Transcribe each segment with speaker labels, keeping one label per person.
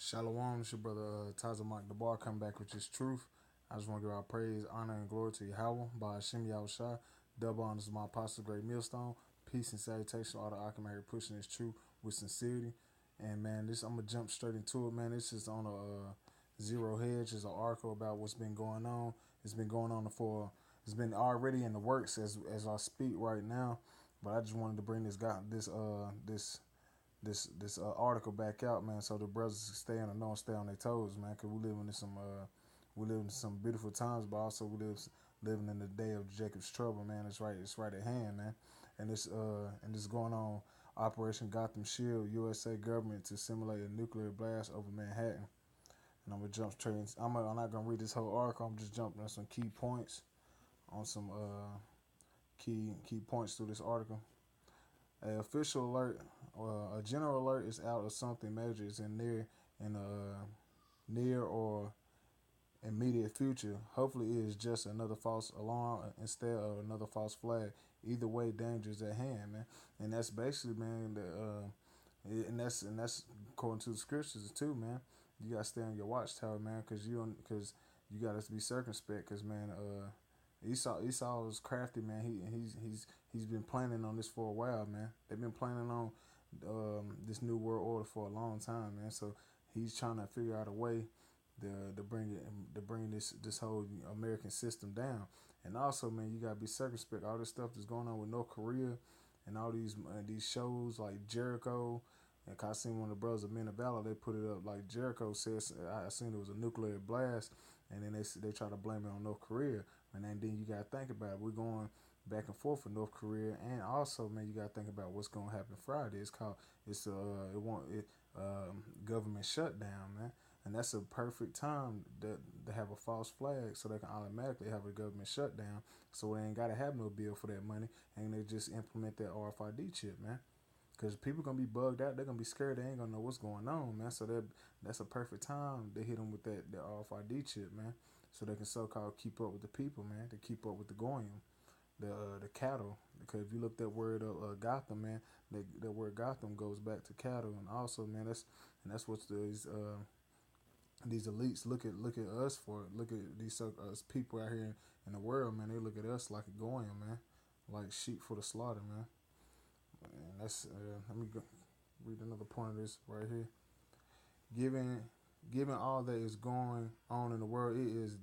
Speaker 1: Shalom, it's your brother Taza Mark the Bar coming back with his truth. I just want to give our praise, honor, and glory to Yahweh by Hashem Yahushua. Double honors to my apostle, Great Millstone. Peace and salutation to all the Akim here pushing this truth with sincerity. And man, this I'm gonna jump straight into it, man. This is on a Zero Hedge. It's an article about what's been going on. It's been going on for. It's been already in the works as I speak right now. But I just wanted to bring this article back out, man, so the brothers stay on the know and stay on their toes, man, because we live in some beautiful times, but also we living in the day of Jacob's trouble, man. It's right at hand, man, and this going on. Operation Gotham Shield, USA government to simulate a nuclear blast over Manhattan. And I'm gonna jump straight in. I'm not gonna read this whole article. I'm just jumping on some key points, on some key points through this article. A official alert, a general alert is out of something major is in near or immediate future. Hopefully, it is just another false alarm instead of another false flag. Either way, danger is at hand, man. And that's basically, man. And that's according to the scriptures too, man. You gotta stay on your watchtower, man, because you gotta be circumspect, because man, Esau is crafty, man. He's been planning on this for a while, man. They've been planning on this new world order for a long time, man. So he's trying to figure out a way to bring this whole American system down. And also, man, you gotta be circumspect. All this stuff that's going on with North Korea and all these shows like Jericho. And I seen one of the brothers of Men of Valor, they put it up like Jericho says. I seen it was a nuclear blast, and then they try to blame it on North Korea. And then you gotta think about it. We're going back and forth with North Korea, and also, man, you gotta think about what's gonna happen Friday. It won't it government shutdown, man, and that's a perfect time to have a false flag, so they can automatically have a government shutdown, so they ain't gotta have no bill for that money, and they just implement that RFID chip, man. Cause people gonna be bugged out, they're gonna be scared, they ain't gonna know what's going on, man. So that's a perfect time to hit them with that RFID chip, man, so they can so called keep up with the people, man, to keep up with the goyim, the cattle. Because if you look that word Gotham, man, that word Gotham goes back to cattle, and also, man, that's what these elites look at us for. Look at these us people out here in the world, man. They look at us like a goyim, man, like sheep for the slaughter, man. And let me read another point of this right here. Given given all that is going on in the world, it is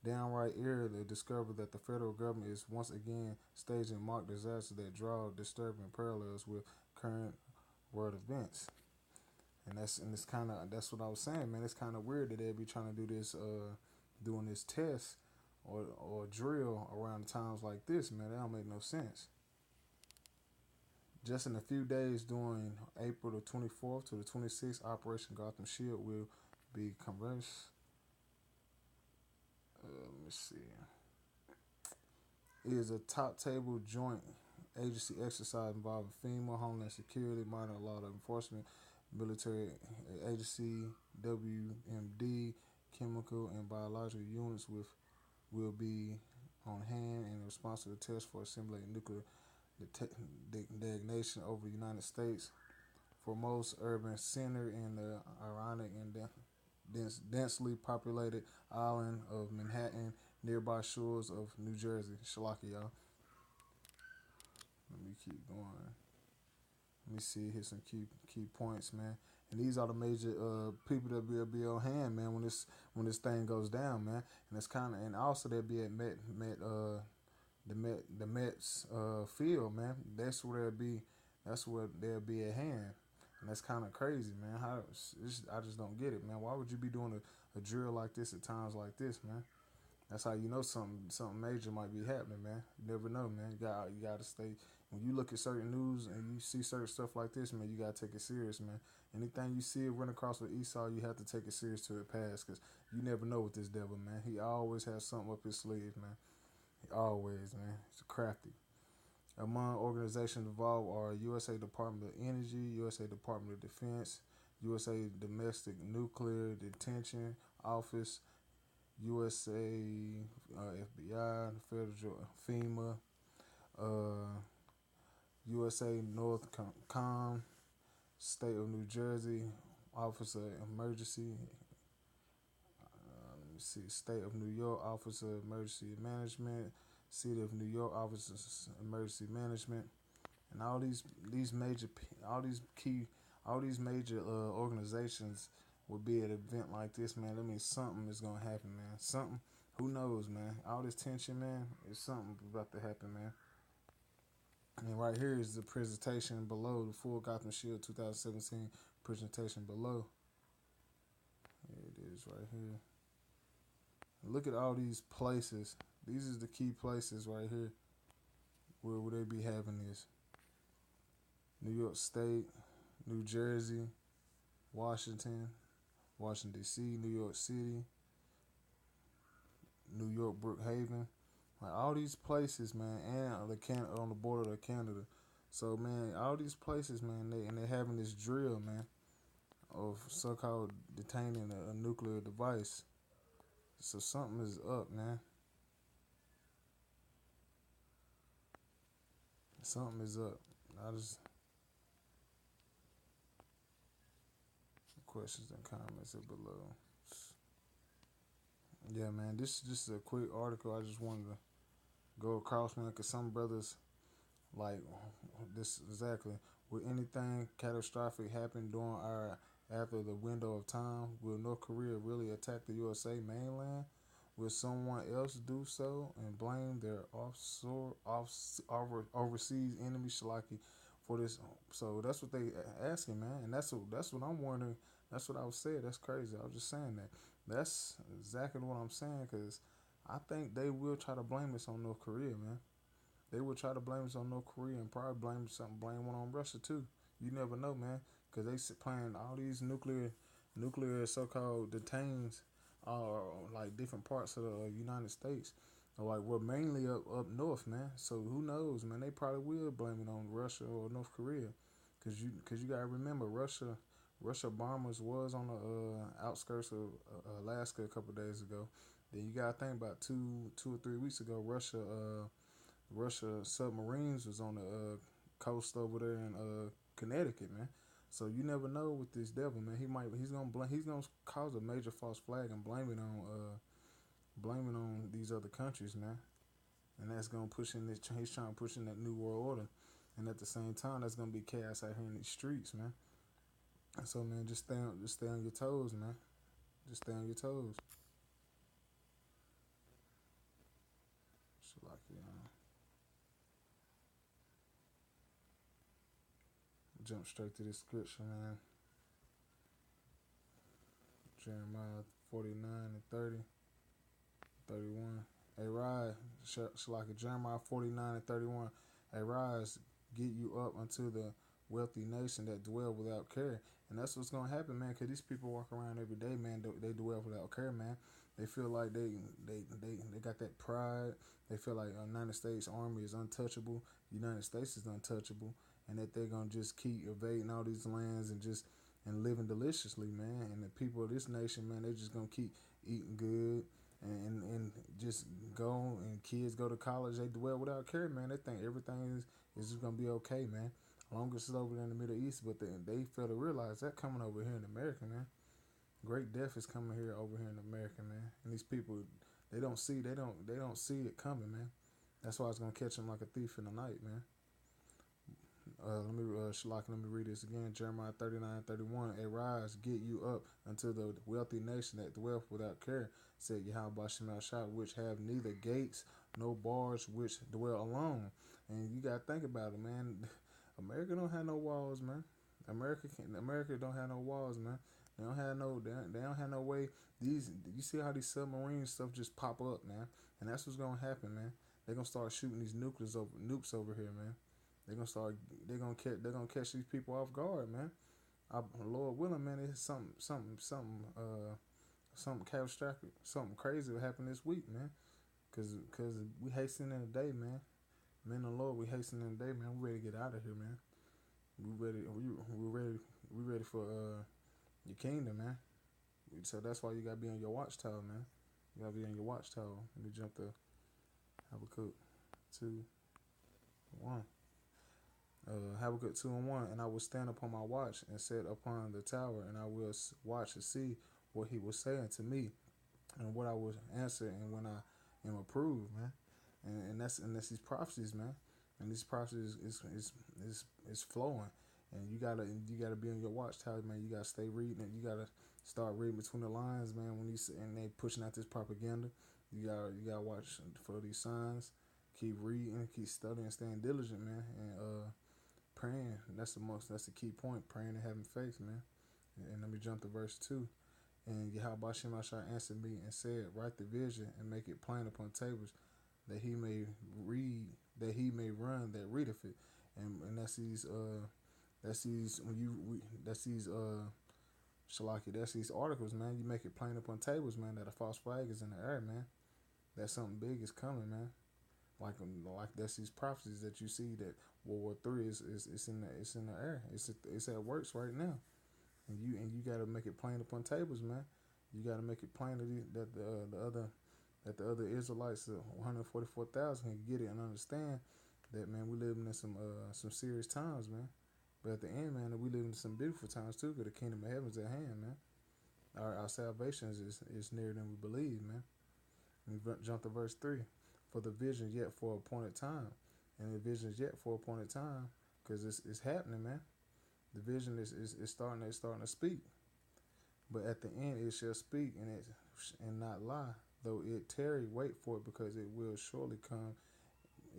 Speaker 1: downright eerie to discover that the federal government is once again staging mock disasters that draw disturbing parallels with current world events. And it's kind of that's what I was saying, man. It's kind of weird that they be trying to do this, doing this test or drill around times like this, man. That don't make no sense. Just in a few days, during April the 24th to the 26th, Operation Gotham Shield will be commenced. Let me see. It is a top table joint agency exercise involving FEMA, Homeland Security, Minor Law Enforcement, Military Agency, WMD, chemical and biological units will be on hand in response to the test for assimilating nuclear designation over the United States for most urban center in the ironic and densely populated island of Manhattan, nearby shores of New Jersey. Shalaki, y'all. Let me keep going. Let me see. Here's some key points, man. And these are the major people that will be on hand, man, when this thing goes down, man. And it's kind of, and also they'll be at the Mets field, man. That's where they'll be at hand. And that's kind of crazy, man. I just don't get it, man. Why would you be doing a drill like this at times like this, man? That's how you know something major might be happening, man. You never know, man. You gotta stay. When you look at certain news and you see certain stuff like this, man, you gotta take it serious, man. Anything you see it run across with Esau, you have to take it serious till it pass, cause you never know with this devil, man. He always has something up his sleeve, man. He always, man. He's crafty. Among organizations involved are USA Department of Energy, USA Department of Defense, USA Domestic Nuclear Detention Office, USA FBI, Federal FEMA, USA North Com, State of New Jersey, Office of Emergency. Let me see. State of New York Office of Emergency Management. City of New York Office of Emergency Management. And these major all these key all these major organizations will be at an event like this, man. That means something is gonna happen, man. Something. Who knows, man? All this tension, man. Is something about to happen, man. And right here is the presentation below the full Gotham Shield 2017 presentation below. Here it is right here. Look at all these places. These is the key places right here where would they be having this? New York State, New Jersey, Washington, Washington D.C., New York City, New York Brookhaven, like all these places, man, and on the border of Canada. So man, all these places, man, they having this drill, man, of so-called detaining a nuclear device. So something is up, man. Something is up. I just questions and comments are below. Yeah, man, this is just a quick article. I just wanted to go across, man, because some brothers like this exactly. Will anything catastrophic happen during our after the window of time? Will North Korea really attack the USA mainland? Will someone else do so and blame their overseas enemy Shalaki for this? So that's what they asking, man, and that's what I'm wondering. That's what I was saying. That's crazy. I was just saying that. That's exactly what I'm saying because I think they will try to blame this on North Korea, man. They will try to blame us on North Korea and probably blame one on Russia too. You never know, man, because they playing all these nuclear so-called detains, like different parts of the United States, like we're mainly up north, man. So who knows, man? They probably will blame it on Russia or North Korea, because you gotta remember Russia bombers was on the outskirts of Alaska a couple of days ago. Then you gotta think about 2 or 3 weeks ago, Russia submarines was on the coast over there in Connecticut, man. So you never know with this devil, man. He's gonna cause a major false flag and blame it on these other countries, man. And that's gonna push in this. He's trying to push in that new world order, and at the same time, that's gonna be chaos out here in these streets, man. And so, man, just stay on your toes, man. Just stay on your toes. So like, jump straight to this scripture, man. Jeremiah 49 and 30, 31. Arise, Shalaka, Jeremiah 49 and 31. Arise, get you up unto the wealthy nation that dwell without care. And that's what's going to happen, man, because these people walk around every day, man. They dwell without care, man. They feel like they got that pride. They feel like the United States Army is untouchable. The United States is untouchable. And that they're going to just keep evading all these lands and living deliciously, man. And the people of this nation, man, they just going to keep eating good and just go, and kids go to college, they dwell without care, man. They think everything is just gonna be okay, man. As long as it's over there in the Middle East, but they fail to realize that coming over here in America, man. Great death is coming here over here in America, man. And these people, they don't see it coming, man. That's why it's gonna catch them like a thief in the night, man. Let me read this again. Jeremiah 39:31. Arise, get you up unto the wealthy nation that dwelleth without care, said Yahweh Shemel Shah, which have neither gates nor bars, which dwell alone. And you gotta think about it, man. America don't have no walls, man. America don't have no walls, man. They don't have no way. You see how these submarine stuff just pop up, man. And that's what's gonna happen, man. They're gonna start shooting these nukes over here, man. They're gonna start. They're gonna catch these people off guard, man. Lord willing, man, it's something catastrophic, something crazy will happen this week, man. Cause we hastening in the day, man. Men and Lord, we hastening in the day, man. We ready to get out of here, man. We ready for your kingdom, man. So that's why you gotta be on your watchtower, man. You gotta be on your watchtower. Let me jump to Habakkuk 2:1. Habakkuk 2:1, and I will stand upon my watch and sit upon the tower, and I will watch to see what he will say unto me, and what I will answer, and when I am approved, man. And that's these prophecies, man. And these prophecies is flowing, and you gotta be on your watchtower, man. You gotta stay reading it. You gotta start reading between the lines, man. When these and they pushing out this propaganda, you gotta watch for these signs. Keep reading, keep studying, staying diligent, man, and praying. That's the key point. Praying and having faith, man. And let me jump to verse 2. And Yahweh Shemashah answered me and said, write the vision and make it plain upon tables, that he may read, that he may run that readeth it. And that's these Shalaki, that's these articles, man. You make it plain upon tables, man, that a false flag is in the air, man. That something big is coming, man. Like that's these prophecies that you see that World War III is in the air. It's at works right now. And you got to make it plain upon tables, man. You got to make it plain that the other Israelites, 144,000, can get it and understand that, man, we living in some serious times, man. But at the end, man, we living in some beautiful times too, because the kingdom of heaven is at hand, man. Our salvation is nearer than we believe, man. And we jump to verse 3. For the vision yet for appointed time, and the vision is yet for appointed time, because it's happening, man. The vision is starting to speak, but at the end it shall speak and not lie. Though it tarry, wait for it, because it will surely come.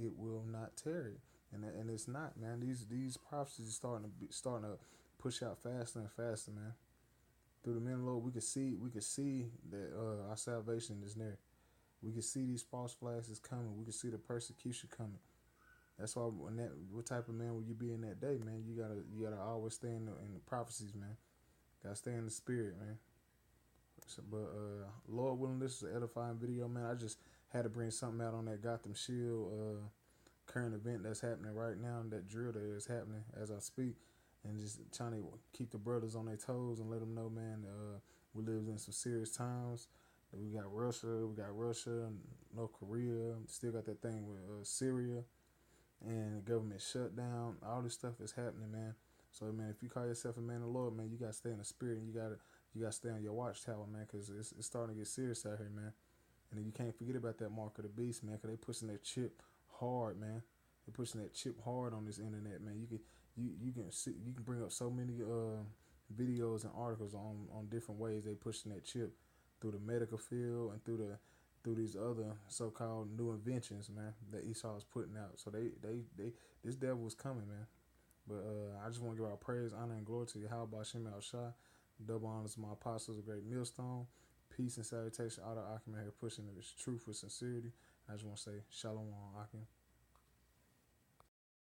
Speaker 1: It will not tarry, and it's not, man. These prophecies are starting to push out faster and faster, man. Through the men of the Lord, we could see that our salvation is near. We could see these false flags is coming. We could see the persecution coming. That's why what type of man will you be in that day, man? You gotta always stay in the prophecies, man. Gotta stay in the spirit, man. But Lord willing, this is an edifying video, man. I just had to bring something out on that Gotham Shield current event that's happening right now, that drill that is happening as I speak, and just trying to keep the brothers on their toes and let them know, man, we live in some serious times. We got Russia, North Korea, still got that thing with Syria, and the government shutdown. All this stuff is happening, man. So, man, if you call yourself a man of the Lord, man, you gotta stay in the spirit, and you gotta stay on your watchtower, man, because it's starting to get serious out here, man. And then you can't forget about that mark of the beast, man, because they pushing that chip hard, man. They pushing that chip hard on this internet, man. You can bring up so many videos and articles on different ways they pushing that chip through the medical field and through these other so-called new inventions, man, that Esau is putting out. So they this devil is coming, man. But I just want to give our praise, honor, and glory to Yahweh Shem Al Shah. Double honors to my apostles, a great millstone. Peace and salutation. All the Akim here pushing this truth with sincerity. I just want to say Shalom, Akim.